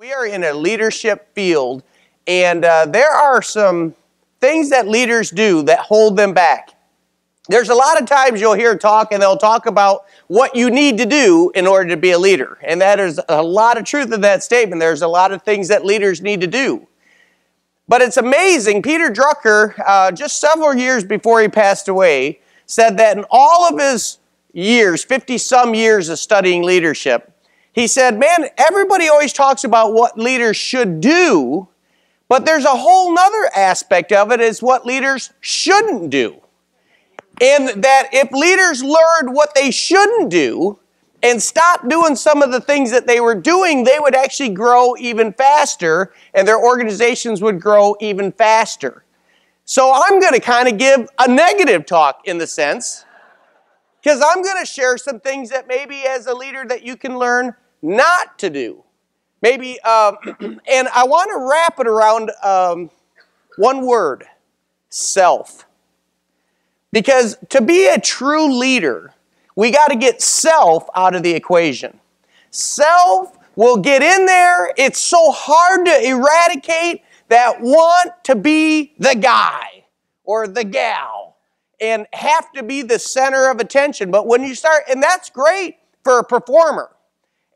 We are in a leadership field, and there are some things that leaders do that hold them back. There's a lot of times you'll hear talk, and they'll talk about what you need to do in order to be a leader. And that is a lot of truth in that statement. There's a lot of things that leaders need to do. But it's amazing, Peter Drucker, just several years before he passed away, said that in all of his years, 50-some years of studying leadership, he said, man, everybody always talks about what leaders should do, but there's a whole nother aspect of it is what leaders shouldn't do. And that if leaders learned what they shouldn't do and stopped doing some of the things that they were doing, they would actually grow even faster and their organizations would grow even faster. So I'm going to kind of give a negative talk in the sense, because I'm going to share some things that maybe as a leader that you can learn not to do. Maybe, and I want to wrap it around one word, self. Because to be a true leader, we got to get self out of the equation. Self will get in there. It's so hard to eradicate that want to be the guy or the gal and have to be the center of attention. But when you start, and that's great for a performer.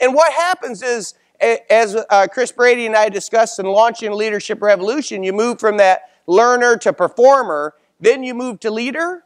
And what happens is, as Chris Brady and I discussed in launching Leadership Revolution, you move from that learner to performer, then you move to leader.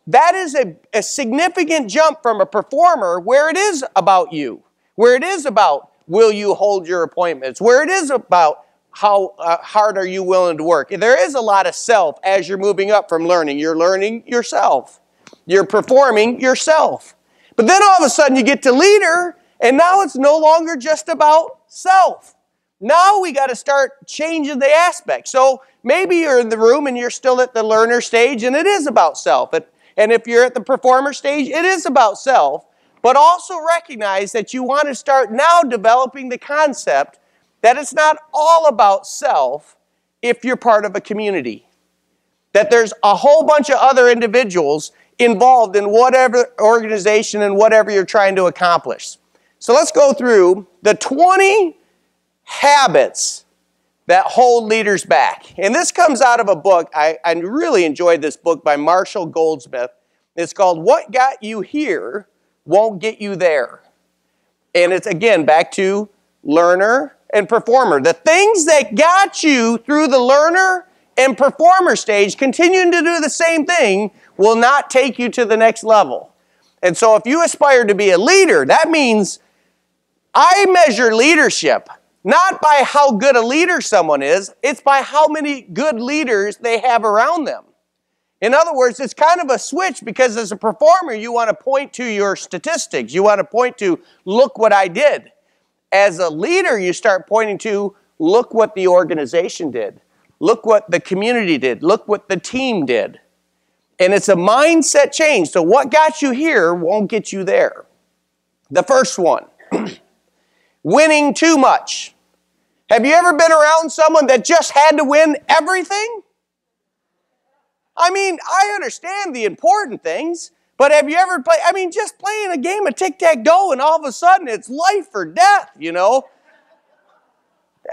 That is a significant jump from a performer where it is about you, where it is about will you hold your appointments, where it is about how hard are you willing to work. There is a lot of self as you're moving up from learning. You're learning yourself. You're performing yourself. But then all of a sudden you get to leader, and now it's no longer just about self. Now we got to start changing the aspect. So maybe you're in the room and you're still at the learner stage, and it is about self. And if you're at the performer stage, it is about self. But also recognize that you want to start now developing the concept that it's not all about self if you're part of a community. That there's a whole bunch of other individuals involved in whatever organization and whatever you're trying to accomplish. So let's go through the 20 habits that hold leaders back. And this comes out of a book. I really enjoyed this book by Marshall Goldsmith. It's called What Got You Here Won't Get You There. And it's, again, back to learner and performer. The things that got you through the learner and performer stage, continuing to do the same thing, will not take you to the next level. And so if you aspire to be a leader, that means I measure leadership not by how good a leader someone is, it's by how many good leaders they have around them. In other words, it's kind of a switch because as a performer, you want to point to your statistics. You want to point to, look what I did. As a leader, you start pointing to, look what the organization did. Look what the community did. Look what the team did. And it's a mindset change. So what got you here won't get you there. The first one, winning too much. Have you ever been around someone that just had to win everything? I mean, I understand the important things, but have you ever played, just playing a game of tic-tac-toe and all of a sudden it's life or death, you know?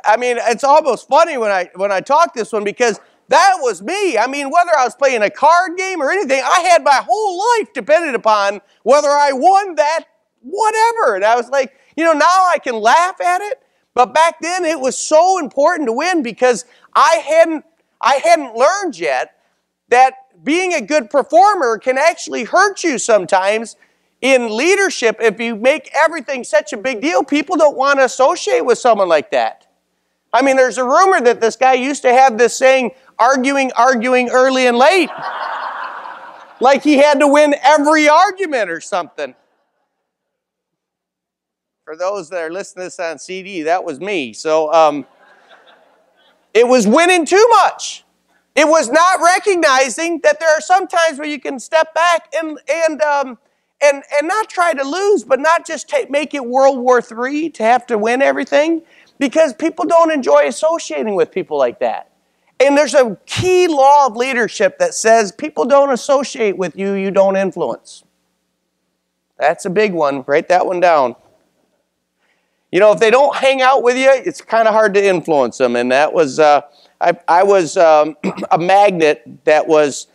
It's almost funny when I talk this one because that was me. Whether I was playing a card game or anything, I had my whole life depended upon whether I won that whatever. And I was like, now I can laugh at it. But back then, it was so important to win because I hadn't learned yet that being a good performer can actually hurt you sometimes in leadership. If you make everything such a big deal, people don't want to associate with someone like that. There's a rumor that this guy used to have this saying, arguing early and late. Like he had to win every argument or something. For those that are listening to this on CD, that was me. So it was winning too much. It was not recognizing that there are some times where you can step back and not try to lose, but not just make it World War III to have to win everything, because people don't enjoy associating with people like that. And there's a key law of leadership that says people don't associate with you, you don't influence. That's a big one. Write that one down. You know, if they don't hang out with you, it's kind of hard to influence them. And that was, I was a magnet that was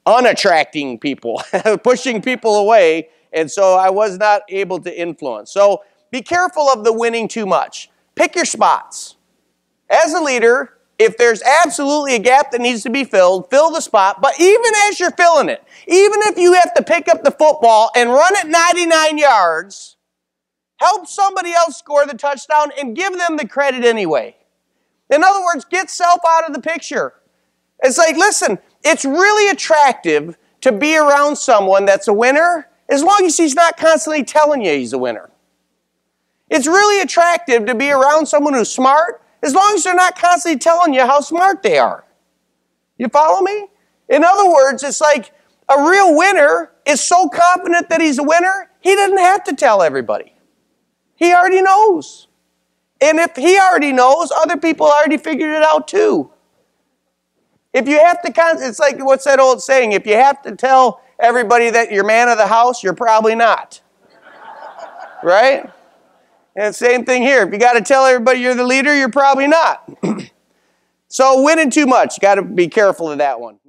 unattracting people, pushing people away. And so I was not able to influence. So be careful of the winning too much. Pick your spots. As a leader, if there's absolutely a gap that needs to be filled, fill the spot. But even as you're filling it, even if you have to pick up the football and run it 99 yards, help somebody else score the touchdown and give them the credit anyway. In other words, get self out of the picture. It's like, listen, it's really attractive to be around someone that's a winner as long as he's not constantly telling you he's a winner. It's really attractive to be around someone who's smart as long as they're not constantly telling you how smart they are. You follow me? In other words, it's like a real winner is so confident that he's a winner, he doesn't have to tell everybody. He already knows. And if he already knows, other people already figured it out too. If you have to, it's like, what's that old saying? If you have to tell everybody that you're man of the house, you're probably not. Right? And same thing here. If you got to tell everybody you're the leader, you're probably not. So winning too much, got to be careful of that one.